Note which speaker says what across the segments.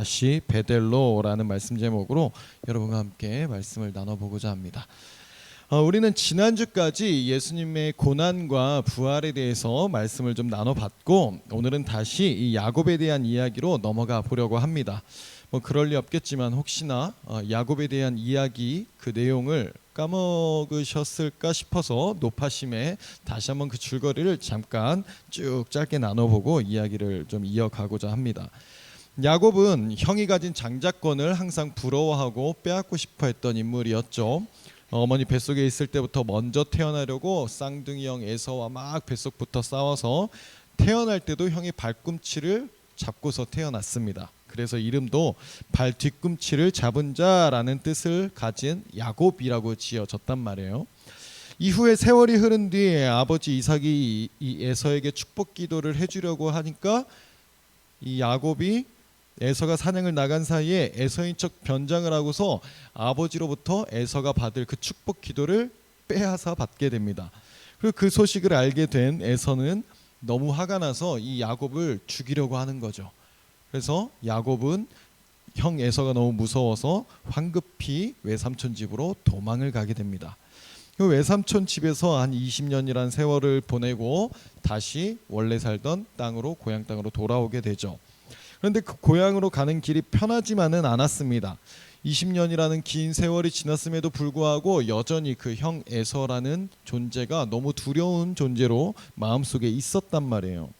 Speaker 1: 다시 베델로라는 말씀 제목으로 여러분과 함께 말씀을 나눠보고자 합니다. 우리는 지난주까지 예수님의 고난과 부활에 대해서 말씀을 좀 나눠봤고, 오늘은 다시 이 야곱에 대한 이야기로 넘어가 보려고 합니다. 그럴 리 없겠지만 혹시나 야곱에 대한 이야기 그 내용을 까먹으셨을까 싶어서 노파심에 다시 한번 그 줄거리를 잠깐 쭉 짧게 나눠보고 이야기를 좀 이어가고자 합니다. 야곱은 형이 가진 장자권을 항상 부러워하고 빼앗고 싶어 했던 인물이었죠. 어머니 뱃속에 있을 때부터 먼저 태어나려고 쌍둥이 형 에서와 막 뱃속부터 싸워서 태어날 때도 형의 발꿈치를 잡고서 태어났습니다. 그래서 이름도 발 뒤꿈치를 잡은 자라는 뜻을 가진 야곱이라고 지어졌단 말이에요. 이후에 세월이 흐른 뒤에 아버지 이삭이 이 에서에게 축복 기도를 해주려고 하니까 이 야곱이 에서가 사냥을 나간 사이에 에서인 척 변장을 하고서 아버지로부터 에서가 받을 그 축복 기도를 빼앗아 받게 됩니다. 그리고 그 소식을 알게 된 에서는 너무 화가 나서 이 야곱을 죽이려고 하는 거죠. 그래서 야곱은 형 에서가 너무 무서워서 황급히 외삼촌 집으로 도망을 가게 됩니다. 그 외삼촌 집에서 한 20년이란 세월을 보내고 다시 원래 살던 땅으로, 고향 땅으로 돌아오게 되죠. 그런데 그 고향으로 가는 길이 편하지만은 않았습니다. 20년이라는 긴 세월이 지났음에도 불구하고 여전히 그 형 에서라는 존재가 너무 두려운 존재로 마음속에 있었단 말이에요.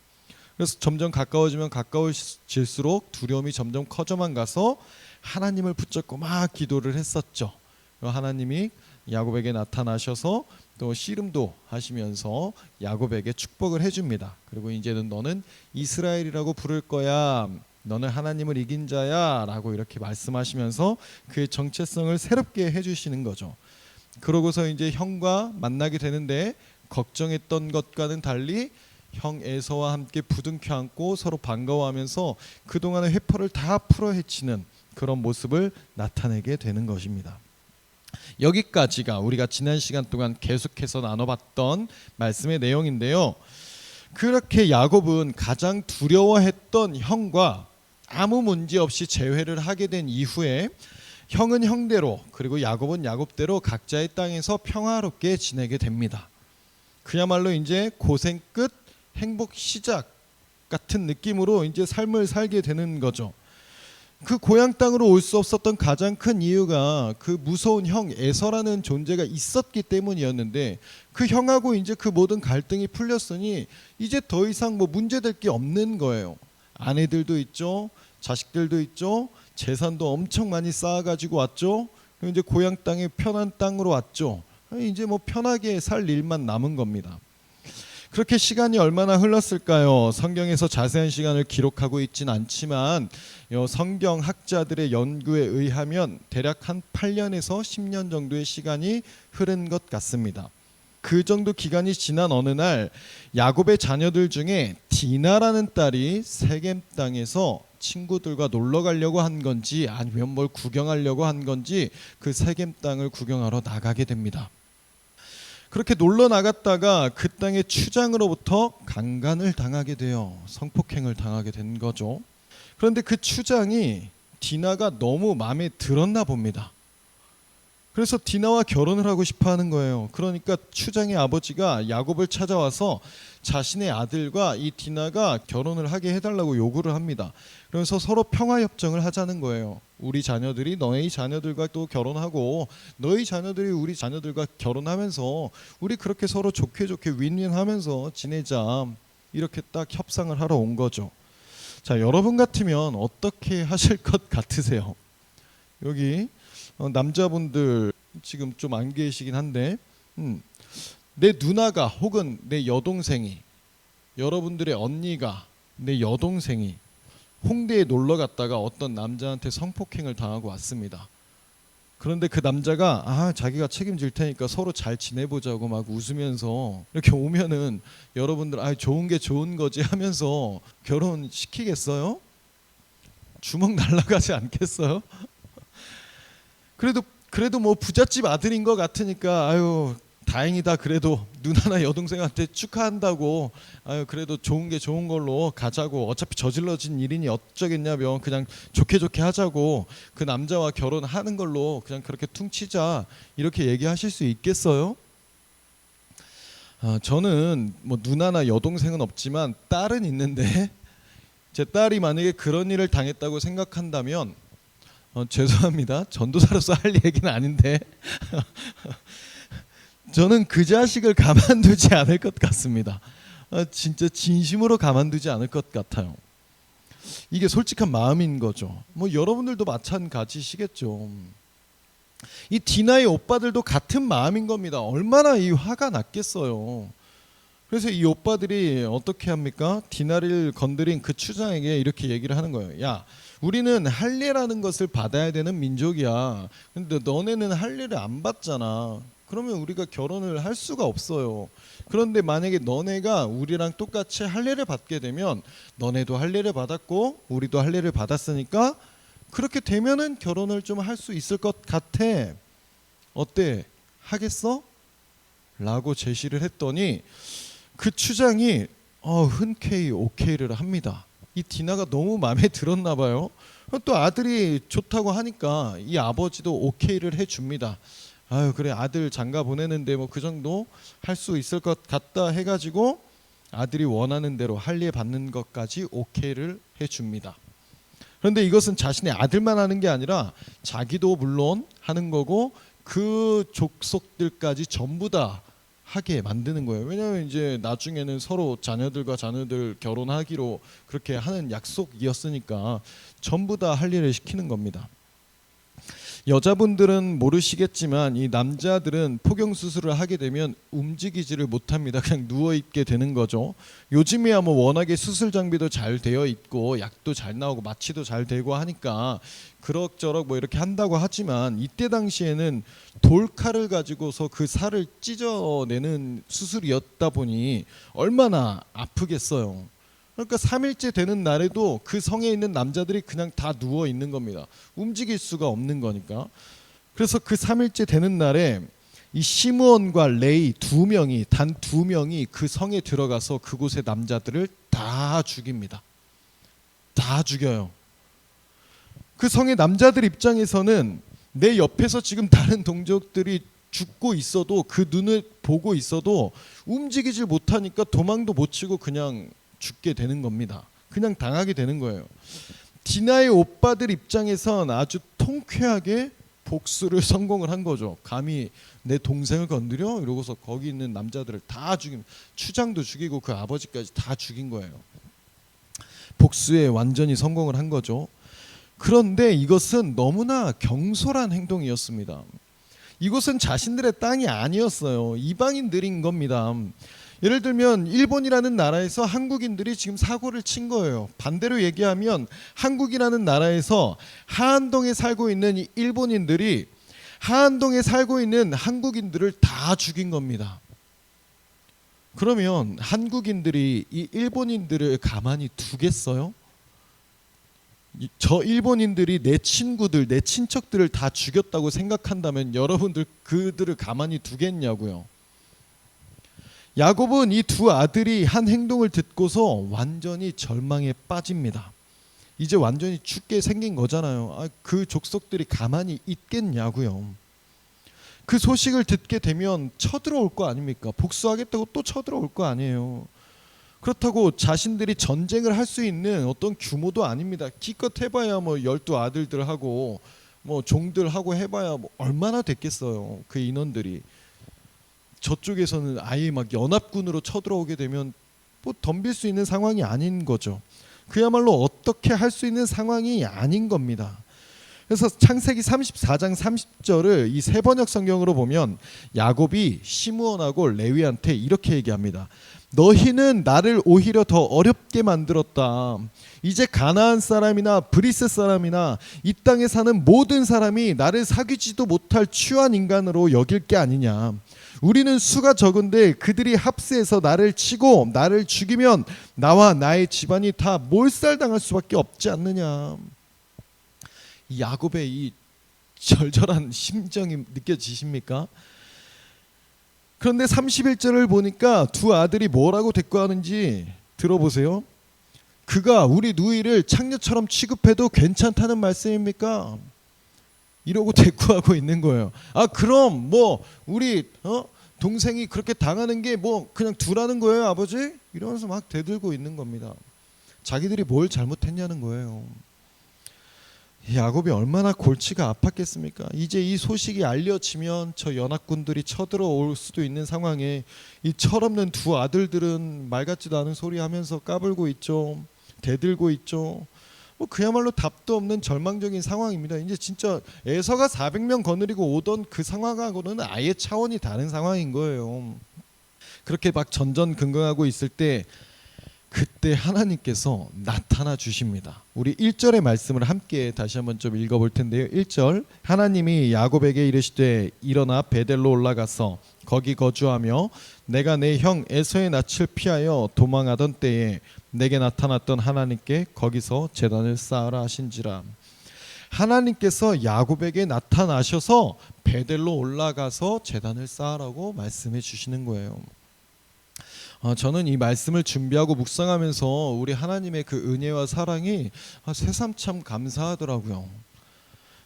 Speaker 1: 그래서 점점 가까워지면 가까워질수록 두려움이 점점 커져만 가서 하나님을 붙잡고 막 기도를 했었죠. 하나님이 야곱에게 나타나셔서 또 씨름도 하시면서 야곱에게 축복을 해줍니다. 그리고 이제는 너는 이스라엘이라고 부를 거야, 너는 하나님을 이긴 자야 라고 이렇게 말씀하시면서 그의 정체성을 새롭게 해주시는 거죠. 그러고서 이제 형과 만나게 되는데 걱정했던 것과는 달리 형 에서와 함께 부둥켜 안고 서로 반가워하면서 그동안의 회포를 다 풀어 헤치는 그런 모습을 나타내게 되는 것입니다. 여기까지가 우리가 지난 시간 동안 계속해서 나눠봤던 말씀의 내용인데요. 그렇게 야곱은 가장 두려워했던 형과 아무 문제 없이 재회를 하게 된 이후에 형은 형대로, 그리고 야곱은 야곱대로 각자의 땅에서 평화롭게 지내게 됩니다. 그야말로 이제 고생 끝 행복 시작 같은 느낌으로 이제 삶을 살게 되는 거죠. 그 고향 땅으로 올 수 없었던 가장 큰 이유가 그 무서운 형 에서라는 존재가 있었기 때문이었는데, 그 형하고 이제 그 모든 갈등이 풀렸으니 이제 더 이상 문제될 게 없는 거예요. 아내들도 있죠, 자식들도 있죠, 재산도 엄청 많이 쌓아가지고 왔죠. 이제 고향 땅에 편한 땅으로 왔죠. 이제 편하게 살 일만 남은 겁니다. 그렇게 시간이 얼마나 흘렀을까요? 성경에서 자세한 시간을 기록하고 있진 않지만 성경 학자들의 연구에 의하면 대략 한 8년에서 10년 정도의 시간이 흐른 것 같습니다. 그 정도 기간이 지난 어느 날 야곱의 자녀들 중에 디나라는 딸이 세겜 땅에서 친구들과 놀러 가려고 한 건지 아니면 뭘 구경하려고 한 건지 그 세겜 땅을 구경하러 나가게 됩니다. 그렇게 놀러 나갔다가 그 땅의 추장으로부터 강간을 당하게 돼요. 성폭행을 당하게 된 거죠. 그런데 그 추장이 디나가 너무 마음에 들었나 봅니다. 그래서 디나와 결혼을 하고 싶어 하는 거예요. 그러니까 추장의 아버지가 야곱을 찾아와서 자신의 아들과 이 디나가 결혼을 하게 해달라고 요구를 합니다. 그래서 서로 평화협정을 하자는 거예요. 우리 자녀들이 너희 자녀들과 또 결혼하고 너희 자녀들이 우리 자녀들과 결혼하면서 우리 그렇게 서로 좋게 윈윈하면서 지내자, 이렇게 딱 협상을 하러 온 거죠. 자, 여러분 같으면 어떻게 하실 것 같으세요? 여기 남자분들 지금 좀 안 계시긴 한데 내 누나가 혹은 내 여동생이, 여러분들의 언니가, 내 여동생이 홍대에 놀러 갔다가 어떤 남자한테 성폭행을 당하고 왔습니다. 그런데 그 남자가 자기가 책임질 테니까 서로 잘 지내보자고 막 웃으면서 이렇게 오면은 여러분들 좋은 게 좋은 거지 하면서 결혼시키겠어요? 주먹 날아가지 않겠어요? 그래도 부잣집 아들인 것 같으니까 다행이다, 그래도 누나나 여동생한테 축하한다고 아유 그래도 좋은 게 좋은 걸로 가자고 어차피 저질러진 일이니 어쩌겠냐며 그냥 좋게 좋게 하자고 그 남자와 결혼하는 걸로 그냥 그렇게 퉁치자 이렇게 얘기하실 수 있겠어요? 저는 뭐 누나나 여동생은 없지만 딸은 있는데 제 딸이 만약에 그런 일을 당했다고 생각한다면 죄송합니다. 전도사로서 할 얘기는 아닌데 저는 그 자식을 가만두지 않을 것 같습니다. 진짜 진심으로 가만두지 않을 것 같아요. 이게 솔직한 마음인 거죠. 뭐 여러분들도 마찬가지시겠죠. 이 디나의 오빠들도 같은 마음인 겁니다. 얼마나 이 화가 났겠어요. 그래서 이 오빠들이 어떻게 합니까? 디나를 건드린 그 추장에게 이렇게 얘기를 하는 거예요. 야, 우리는 할례라는 것을 받아야 되는 민족이야. 근데 너네는 할례를 안 받잖아. 그러면 우리가 결혼을 할 수가 없어요. 그런데 만약에 너네가 우리랑 똑같이 할례를 받게 되면 너네도 할례를 받았고 우리도 할례를 받았으니까 그렇게 되면은 결혼을 좀 할 수 있을 것 같아. 어때? 하겠어? 라고 제시를 했더니 그 추장이 흔쾌히 오케이를 합니다. 이 디나가 너무 마음에 들었나 봐요. 또 아들이 좋다고 하니까 이 아버지도 오케이를 해줍니다. 아유 그래 아들 장가 보내는데 뭐 그 정도 할 수 있을 것 같다 해가지고 아들이 원하는 대로 할례 받는 것까지 오케이를 해줍니다. 그런데 이것은 자신의 아들만 하는 게 아니라 자기도 물론 하는 거고 그 족속들까지 전부 다 하게 만드는 거예요. 왜냐하면 이제 나중에는 서로 자녀들과 자녀들 결혼하기로 그렇게 하는 약속이었으니까 전부 다 할례를 시키는 겁니다. 여자분들은 모르시겠지만 이 남자들은 포경 수술을 하게 되면 움직이지를 못합니다. 그냥 누워 있게 되는 거죠. 요즘이야 뭐 워낙에 수술 장비도 잘 되어 있고 약도 잘 나오고 마취도 잘 되고 하니까 그럭저럭 뭐 이렇게 한다고 하지만 이때 당시에는 돌칼을 가지고서 그 살을 찢어내는 수술이었다 보니 얼마나 아프겠어요. 그러니까 3일째 되는 날에도 그 성에 있는 남자들이 그냥 다 누워 있는 겁니다. 움직일 수가 없는 거니까. 그래서 그 3일째 되는 날에 이 시므온과 레이 단 두 명이 그 성에 들어가서 그곳의 남자들을 다 죽입니다. 다 죽여요. 그 성의 남자들 입장에서는 내 옆에서 지금 다른 동족들이 죽고 있어도 그 눈을 보고 있어도 움직이질 못하니까 도망도 못 치고 그냥 죽게 되는 겁니다. 그냥 당하게 되는 거예요. 디나의 오빠들 입장에선 아주 통쾌하게 복수를 성공을 한 거죠. 감히 내 동생을 건드려? 이러고서 거기 있는 남자들을 다 죽임, 추장도 죽이고 그 아버지까지 다 죽인 거예요. 복수에 완전히 성공을 한 거죠. 그런데 이것은 너무나 경솔한 행동이었습니다. 이곳은 자신들의 땅이 아니었어요. 이방인들인 겁니다. 예를 들면 일본이라는 나라에서 한국인들이 지금 사고를 친 거예요. 반대로 얘기하면 한국이라는 나라에서 하안동에 살고 있는 이 일본인들이 하안동에 살고 있는 한국인들을 다 죽인 겁니다. 그러면 한국인들이 이 일본인들을 가만히 두겠어요? 저 일본인들이 내 친구들, 내 친척들을 다 죽였다고 생각한다면 여러분들 그들을 가만히 두겠냐고요. 야곱은 이 두 아들이 한 행동을 듣고서 완전히 절망에 빠집니다. 이제 완전히 죽게 생긴 거잖아요. 그 족속들이 가만히 있겠냐고요. 그 소식을 듣게 되면 쳐들어올 거 아닙니까? 복수하겠다고 또 쳐들어올 거 아니에요. 그렇다고 자신들이 전쟁을 할 수 있는 어떤 규모도 아닙니다. 기껏 해봐야 뭐 12아들들하고 뭐 종들하고 해봐야 뭐 얼마나 됐겠어요. 그 인원들이. 저쪽에서는 아예 막 연합군으로 쳐들어오게 되면 뭐 덤빌 수 있는 상황이 아닌 거죠. 그야말로 어떻게 할 수 있는 상황이 아닌 겁니다. 그래서 창세기 34장 30절을 이 세번역 성경으로 보면 야곱이 시므온하고 레위한테 이렇게 얘기합니다. 너희는 나를 오히려 더 어렵게 만들었다. 이제 가나안 사람이나 브리스 사람이나 이 땅에 사는 모든 사람이 나를 사귀지도 못할 추한 인간으로 여길 게 아니냐. 우리는 수가 적은데 그들이 합세해서 나를 치고 나를 죽이면 나와 나의 집안이 다 몰살당할 수밖에 없지 않느냐. 이 야곱의 이 절절한 심정이 느껴지십니까? 그런데 31절을 보니까 두 아들이 뭐라고 대꾸하는지 들어보세요. 그가 우리 누이를 창녀처럼 취급해도 괜찮다는 말씀입니까? 이러고 대꾸하고 있는 거예요. 아 그럼 뭐 우리 동생이 그렇게 당하는 게 뭐 그냥 두라는 거예요 아버지? 이러면서 막 대들고 있는 겁니다. 자기들이 뭘 잘못했냐는 거예요. 야곱이 얼마나 골치가 아팠겠습니까? 이제 이 소식이 알려지면 저 연합군들이 쳐들어올 수도 있는 상황에 이 철없는 두 아들들은 말 같지도 않은 소리 하면서 까불고 있죠. 대들고 있죠. 뭐 그야말로 답도 없는 절망적인 상황입니다. 이제 진짜 에서가 400명 거느리고 오던 그 상황하고는 아예 차원이 다른 상황인 거예요. 그렇게 막 전전긍긍하고 있을 때 그때 하나님께서 나타나 주십니다. 우리 1절의 말씀을 함께 다시 한번 좀 읽어볼 텐데요. 1절 하나님이 야곱에게 이르시되 일어나 베델로 올라가서 거기 거주하며 내가 내 형 에서의 낯을 피하여 도망하던 때에 내게 나타났던 하나님께 거기서 제단을 쌓으라 하신지라. 하나님께서 야곱에게 나타나셔서 베델로 올라가서 제단을 쌓으라고 말씀해 주시는 거예요. 저는 이 말씀을 준비하고 묵상하면서 우리 하나님의 그 은혜와 사랑이 새삼 참 감사하더라고요.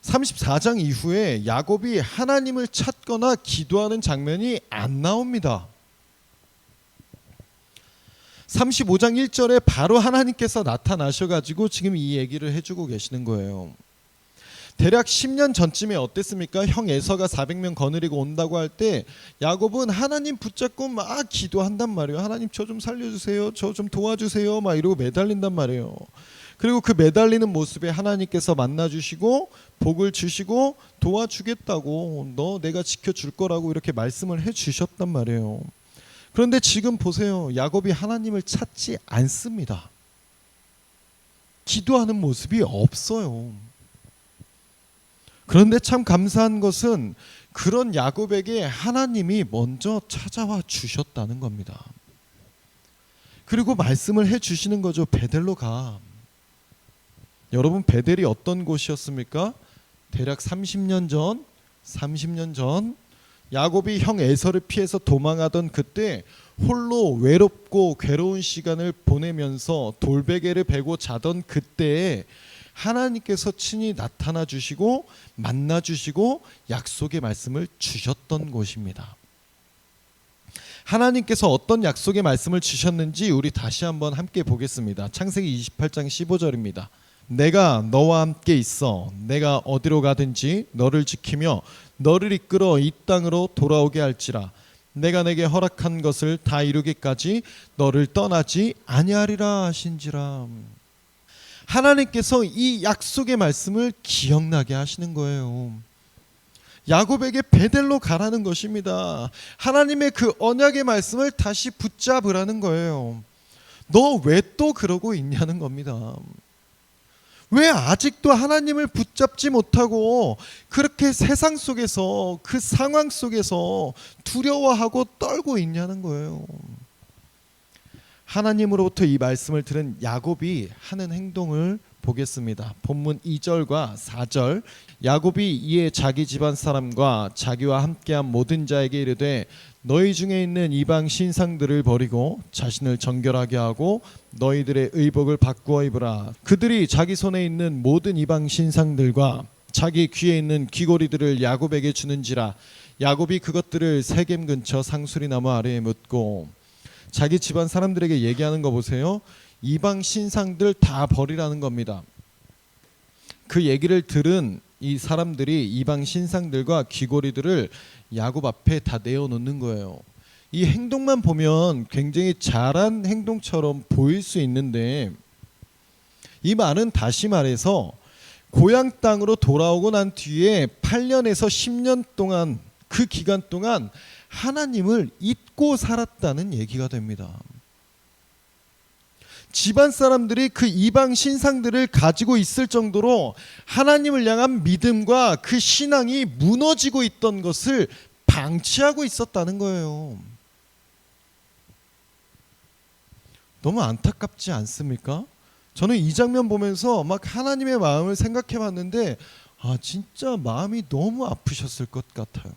Speaker 1: 34장 이후에 야곱이 하나님을 찾거나 기도하는 장면이 안 나옵니다. 35장 1절에 바로 하나님께서 나타나셔가지고 지금 이 얘기를 해주고 계시는 거예요. 대략 10년 전쯤에 어땠습니까? 형 에서가 400명 거느리고 온다고 할 때 야곱은 하나님 붙잡고 막 기도한단 말이에요. 하나님 저 좀 살려주세요. 저 좀 도와주세요. 막 이러고 매달린단 말이에요. 그리고 그 매달리는 모습에 하나님께서 만나주시고 복을 주시고 도와주겠다고 너 내가 지켜줄 거라고 이렇게 말씀을 해주셨단 말이에요. 그런데 지금 보세요. 야곱이 하나님을 찾지 않습니다. 기도하는 모습이 없어요. 그런데 참 감사한 것은 그런 야곱에게 하나님이 먼저 찾아와 주셨다는 겁니다. 그리고 말씀을 해주시는 거죠. 베델로 가. 여러분 베델이 어떤 곳이었습니까? 대략 30년 전 야곱이 형 에서를 피해서 도망하던 그때 홀로 외롭고 괴로운 시간을 보내면서 돌베개를 베고 자던 그때에 하나님께서 친히 나타나 주시고 만나 주시고 약속의 말씀을 주셨던 곳입니다. 하나님께서 어떤 약속의 말씀을 주셨는지 우리 다시 한번 함께 보겠습니다. 창세기 28장 15절입니다. 내가 너와 함께 있어 내가 어디로 가든지 너를 지키며 너를 이끌어 이 땅으로 돌아오게 할지라 내가 내게 허락한 것을 다 이루기까지 너를 떠나지 아니하리라 하신지라. 하나님께서 이 약속의 말씀을 기억나게 하시는 거예요. 야곱에게 베델로 가라는 것입니다. 하나님의 그 언약의 말씀을 다시 붙잡으라는 거예요. 너 왜 또 그러고 있냐는 겁니다. 왜 아직도 하나님을 붙잡지 못하고 그렇게 세상 속에서 그 상황 속에서 두려워하고 떨고 있냐는 거예요. 하나님으로부터 이 말씀을 들은 야곱이 하는 행동을 보겠습니다. 본문 2절과 4절 야곱이 이에 자기 집안 사람과 자기와 함께한 모든 자에게 이르되 너희 중에 있는 이방 신상들을 버리고 자신을 정결하게 하고 너희들의 의복을 바꾸어 입으라. 그들이 자기 손에 있는 모든 이방 신상들과 자기 귀에 있는 귀고리들을 야곱에게 주는지라. 야곱이 그것들을 세겜 근처 상수리 나무 아래에 묻고. 자기 집안 사람들에게 얘기하는 거 보세요. 이방 신상들 다 버리라는 겁니다. 그 얘기를 들은 이 사람들이 이방 신상들과 귀고리들을 야곱 앞에 다 내어놓는 거예요. 이 행동만 보면 굉장히 잘한 행동처럼 보일 수 있는데 이 말은 다시 말해서 고향 땅으로 돌아오고 난 뒤에 8년에서 10년 동안 그 기간 동안 하나님을 잊고 살았다는 얘기가 됩니다. 집안 사람들이 그 이방 신상들을 가지고 있을 정도로 하나님을 향한 믿음과 그 신앙이 무너지고 있던 것을 방치하고 있었다는 거예요. 너무 안타깝지 않습니까? 저는 이 장면 보면서 막 하나님의 마음을 생각해 봤는데 진짜 마음이 너무 아프셨을 것 같아요.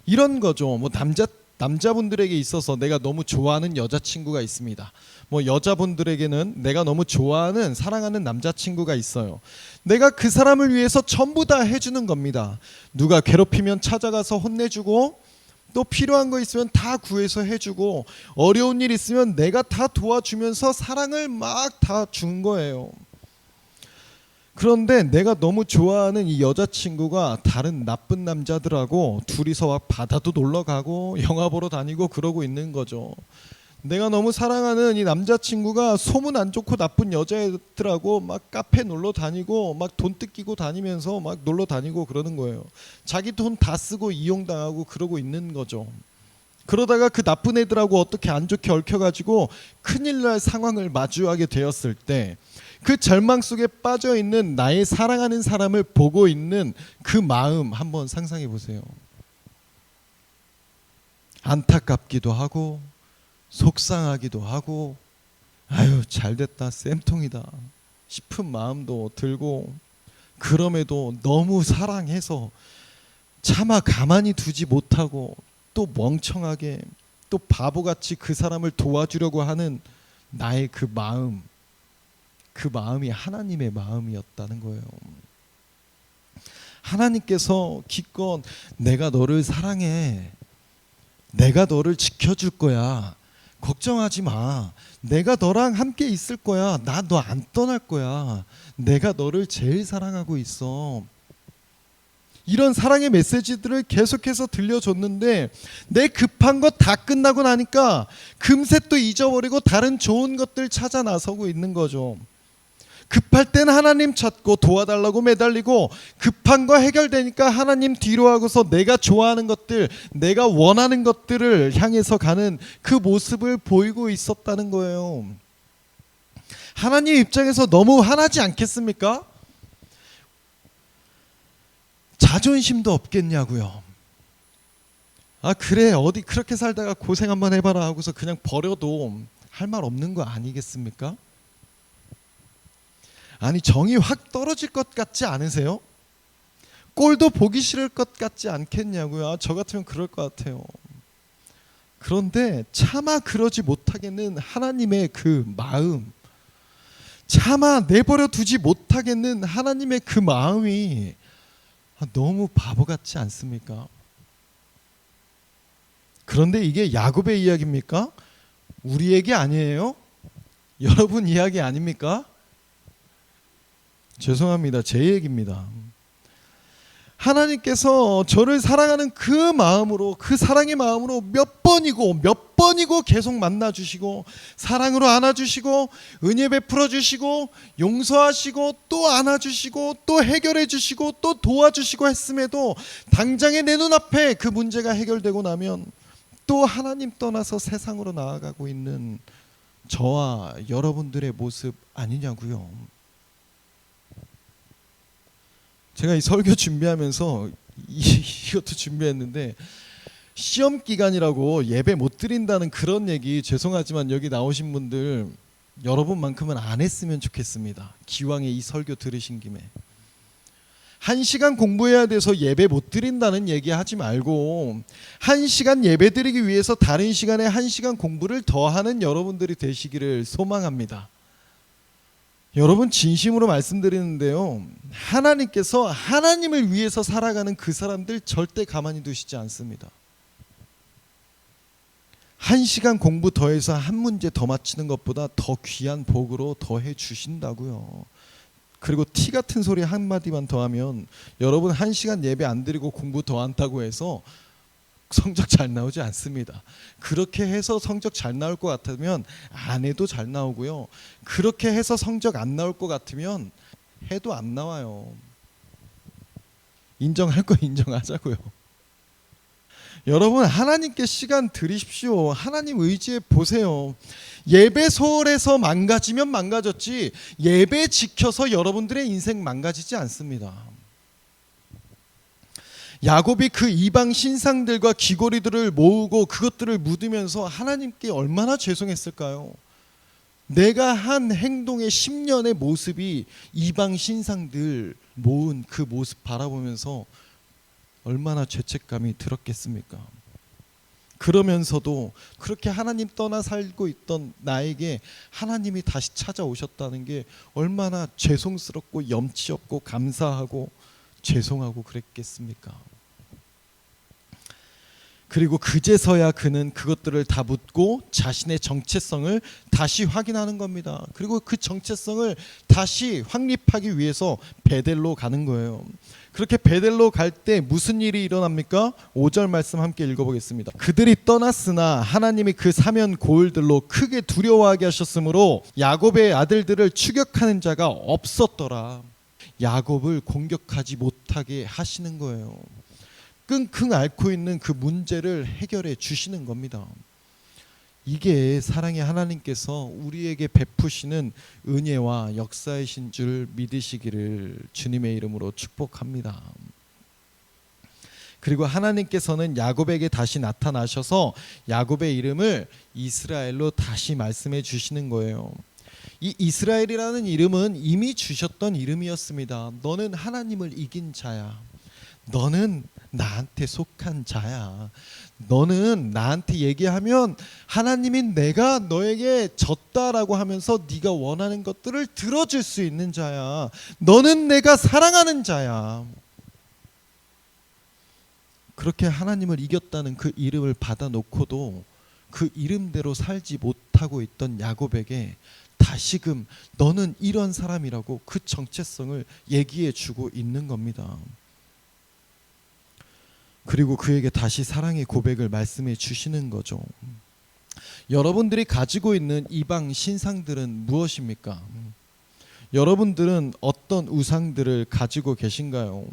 Speaker 1: 이런 거죠. 뭐 남자분들에게 있어서 내가 너무 좋아하는 여자친구가 있습니다. 뭐 여자분들에게는 내가 너무 좋아하는 사랑하는 남자친구가 있어요. 내가 그 사람을 위해서 전부 다 해주는 겁니다. 누가 괴롭히면 찾아가서 혼내주고, 또 필요한 거 있으면 다 구해서 해주고, 어려운 일 있으면 내가 다 도와주면서 사랑을 막 다 준 거예요. 그런데 내가 너무 좋아하는 이 여자친구가 다른 나쁜 남자들하고 둘이서 막 바다도 놀러 가고 영화 보러 다니고 그러고 있는 거죠. 내가 너무 사랑하는 이 남자친구가 소문 안 좋고 나쁜 여자애들하고 막 카페 놀러 다니고 막 돈 뜯기고 다니면서 막 놀러 다니고 그러는 거예요. 자기 돈 다 쓰고 이용당하고 그러고 있는 거죠. 그러다가 그 나쁜 애들하고 어떻게 안 좋게 얽혀가지고 큰일 날 상황을 마주하게 되었을 때, 그 절망 속에 빠져 있는 나의 사랑하는 사람을 보고 있는 그 마음 한번 상상해 보세요. 안타깝기도 하고 속상하기도 하고, 아유 잘됐다 쌤통이다 싶은 마음도 들고, 그럼에도 너무 사랑해서 차마 가만히 두지 못하고 또 멍청하게 또 바보같이 그 사람을 도와주려고 하는 나의 그 마음, 그 마음이 하나님의 마음이었다는 거예요. 하나님께서 기껏 내가 너를 사랑해, 내가 너를 지켜줄 거야, 걱정하지 마, 내가 너랑 함께 있을 거야, 나 너 안 떠날 거야, 내가 너를 제일 사랑하고 있어, 이런 사랑의 메시지들을 계속해서 들려줬는데, 내 급한 것 다 끝나고 나니까 금세 또 잊어버리고 다른 좋은 것들 찾아 나서고 있는 거죠. 급할 땐 하나님 찾고 도와달라고 매달리고, 급한 거 해결되니까 하나님 뒤로 하고서 내가 좋아하는 것들, 내가 원하는 것들을 향해서 가는 그 모습을 보이고 있었다는 거예요. 하나님 입장에서 너무 화나지 않겠습니까? 자존심도 없겠냐고요. 아 그래 어디 그렇게 살다가 고생 한번 해봐라 하고서 그냥 버려도 할 말 없는 거 아니겠습니까? 아니 정이 확 떨어질 것 같지 않으세요? 꼴도 보기 싫을 것 같지 않겠냐고요. 아, 저 같으면 그럴 것 같아요. 그런데 차마 그러지 못하겠는 하나님의 그 마음, 차마 내버려 두지 못하겠는 하나님의 그 마음이 너무 바보 같지 않습니까? 그런데 이게 야곱의 이야기입니까? 우리 얘기 아니에요? 여러분 이야기 아닙니까? 죄송합니다. 제 얘기입니다. 하나님께서 저를 사랑하는 그 마음으로, 그 사랑의 마음으로 몇 번이고 계속 만나주시고, 사랑으로 안아주시고, 은혜 베풀어 주시고, 용서하시고, 또 안아주시고, 또 해결해 주시고, 또 도와주시고 했음에도 당장에 내 눈앞에 그 문제가 해결되고 나면 또 하나님 떠나서 세상으로 나아가고 있는 저와 여러분들의 모습 아니냐고요. 제가 이 설교 준비하면서 이것도 준비했는데, 시험 기간이라고 예배 못 드린다는 그런 얘기, 죄송하지만 여기 나오신 분들 여러분만큼은 안 했으면 좋겠습니다. 기왕에 이 설교 들으신 김에 1시간 공부해야 돼서 예배 못 드린다는 얘기 하지 말고, 1시간 예배 드리기 위해서 다른 시간에 1시간 공부를 더 하는 여러분들이 되시기를 소망합니다. 여러분 진심으로 말씀드리는데요, 하나님께서 하나님을 위해서 살아가는 그 사람들 절대 가만히 두시지 않습니다. 1시간 공부 더해서 한 문제 더 맞히는 것보다 더 귀한 복으로 더해 주신다고요. 그리고 티 같은 소리 한마디만 더 하면, 여러분 1시간 예배 안 드리고 공부 더 한다고 해서 성적 잘 나오지 않습니다. 그렇게 해서 성적 잘 나올 것 같으면 안 해도 잘 나오고요, 그렇게 해서 성적 안 나올 것 같으면 해도 안 나와요. 인정할 거 인정하자고요. 여러분 하나님께 시간 드리십시오. 하나님 의지해 보세요. 예배 소홀해서 망가지면 망가졌지, 예배 지켜서 여러분들의 인생 망가지지 않습니다. 야곱이 그 이방 신상들과 귀고리들을 모으고 그것들을 묻으면서 하나님께 얼마나 죄송했을까요? 내가 한 행동의 10년의 모습이 이방 신상들 모은 그 모습 바라보면서 얼마나 죄책감이 들었겠습니까? 그러면서도 그렇게 하나님 떠나 살고 있던 나에게 하나님이 다시 찾아오셨다는 게 얼마나 죄송스럽고 염치 없고 감사하고 죄송하고 그랬겠습니까? 그리고 그제서야 그는 그것들을 다 묻고 자신의 정체성을 다시 확인하는 겁니다. 그리고 그 정체성을 다시 확립하기 위해서 베델로 가는 거예요. 그렇게 베델로 갈 때 무슨 일이 일어납니까? 5절 말씀 함께 읽어보겠습니다. 그들이 떠났으나 하나님이 그 사면 고을들로 크게 두려워하게 하셨으므로 야곱의 아들들을 추격하는 자가 없었더라. 야곱을 공격하지 못하게 하시는 거예요. 끙끙 앓고 있는 그 문제를 해결해 주시는 겁니다. 이게 사랑의 하나님께서 우리에게 베푸시는 은혜와 역사이신 줄 믿으시기를 주님의 이름으로 축복합니다. 그리고 하나님께서는 야곱에게 다시 나타나셔서 야곱의 이름을 이스라엘로 다시 말씀해 주시는 거예요. 이 이스라엘이라는 이름은 이미 주셨던 이름이었습니다. 너는 하나님을 이긴 자야. 너는 나한테 속한 자야. 너는 나한테 얘기하면 하나님이 내가 너에게 졌다라고 하면서 네가 원하는 것들을 들어줄 수 있는 자야. 너는 내가 사랑하는 자야. 그렇게 하나님을 이겼다는 그 이름을 받아놓고도 그 이름대로 살지 못하고 있던 야곱에게 다시금 너는 이런 사람이라고 그 정체성을 얘기해 주고 있는 겁니다. 그리고 그에게 다시 사랑의 고백을 말씀해 주시는 거죠. 여러분들이 가지고 있는 이방 신상들은 무엇입니까? 여러분들은 어떤 우상들을 가지고 계신가요?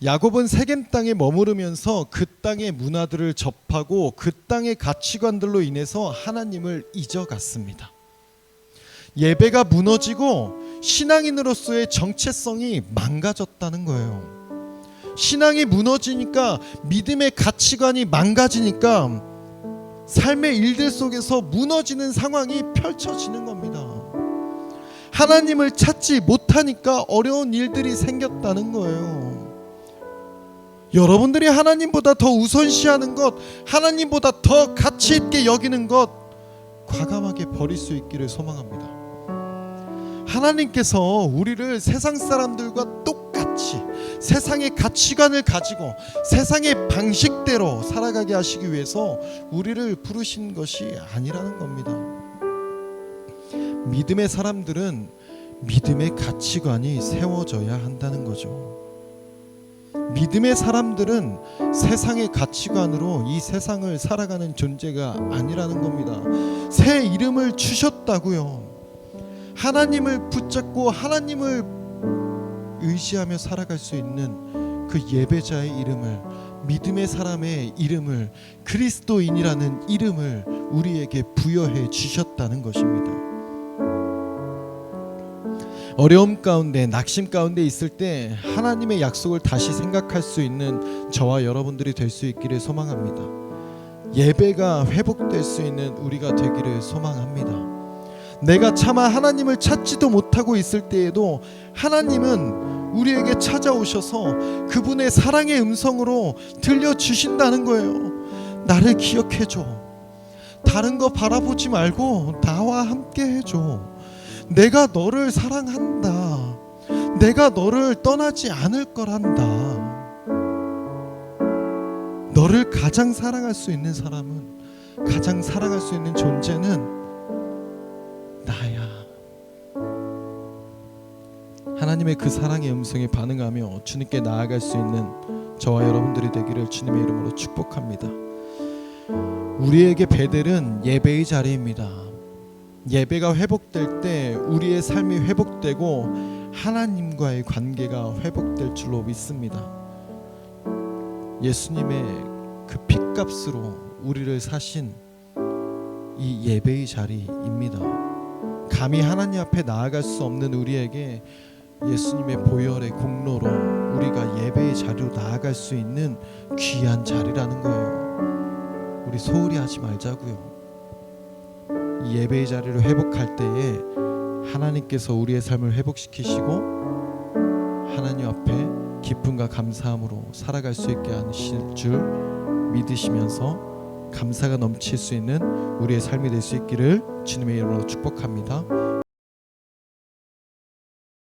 Speaker 1: 야곱은 세겜 땅에 머무르면서 그 땅의 문화들을 접하고 그 땅의 가치관들로 인해서 하나님을 잊어갔습니다. 예배가 무너지고 신앙인으로서의 정체성이 망가졌다는 거예요. 신앙이 무너지니까 믿음의 가치관이 망가지니까 삶의 일들 속에서 무너지는 상황이 펼쳐지는 겁니다. 하나님을 찾지 못하니까 어려운 일들이 생겼다는 거예요. 여러분들이 하나님보다 더 우선시하는 것, 하나님보다 더 가치 있게 여기는 것 과감하게 버릴 수 있기를 소망합니다. 하나님께서 우리를 세상 사람들과 똑같이 세상의 가치관을 가지고 세상의 방식대로 살아가게 하시기 위해서 우리를 부르신 것이 아니라는 겁니다. 믿음의 사람들은 믿음의 가치관이 세워져야 한다는 거죠. 믿음의 사람들은 세상의 가치관으로 이 세상을 살아가는 존재가 아니라는 겁니다. 새 이름을 주셨다고요. 하나님을 붙잡고 하나님을 의지하며 살아갈 수 있는 그 예배자의 이름을, 믿음의 사람의 이름을, 그리스도인이라는 이름을 우리에게 부여해 주셨다는 것입니다. 어려움 가운데, 낙심 가운데 있을 때 하나님의 약속을 다시 생각할 수 있는 저와 여러분들이 될 수 있기를 소망합니다. 예배가 회복될 수 있는 우리가 되기를 소망합니다. 내가 차마 하나님을 찾지도 못하고 있을 때에도 하나님은 우리에게 찾아오셔서 그분의 사랑의 음성으로 들려주신다는 거예요. 나를 기억해줘. 다른 거 바라보지 말고 나와 함께 해줘. 내가 너를 사랑한다. 내가 너를 떠나지 않을 거란다. 너를 가장 사랑할 수 있는 사람은, 가장 사랑할 수 있는 존재는 나야. 하나님의 그 사랑의 음성에 반응하며 주님께 나아갈 수 있는 저와 여러분들이 되기를 주님의 이름으로 축복합니다. 우리에게 베델은 예배의 자리입니다. 예배가 회복될 때 우리의 삶이 회복되고 하나님과의 관계가 회복될 줄로 믿습니다. 예수님의 그 핏값으로 우리를 사신 이 예배의 자리입니다. 감히 하나님 앞에 나아갈 수 없는 우리에게 예수님의 보혈의 공로로 우리가 예배의 자리로 나아갈 수 있는 귀한 자리라는 거예요. 우리 소홀히 하지 말자고요. 이 예배의 자리를 회복할 때에 하나님께서 우리의 삶을 회복시키시고 하나님 앞에 기쁨과 감사함으로 살아갈 수 있게 하실 줄 믿으시면서 감사가 넘칠 수 있는 우리의 삶이 될 수 있기를 주님의 이름으로 축복합니다.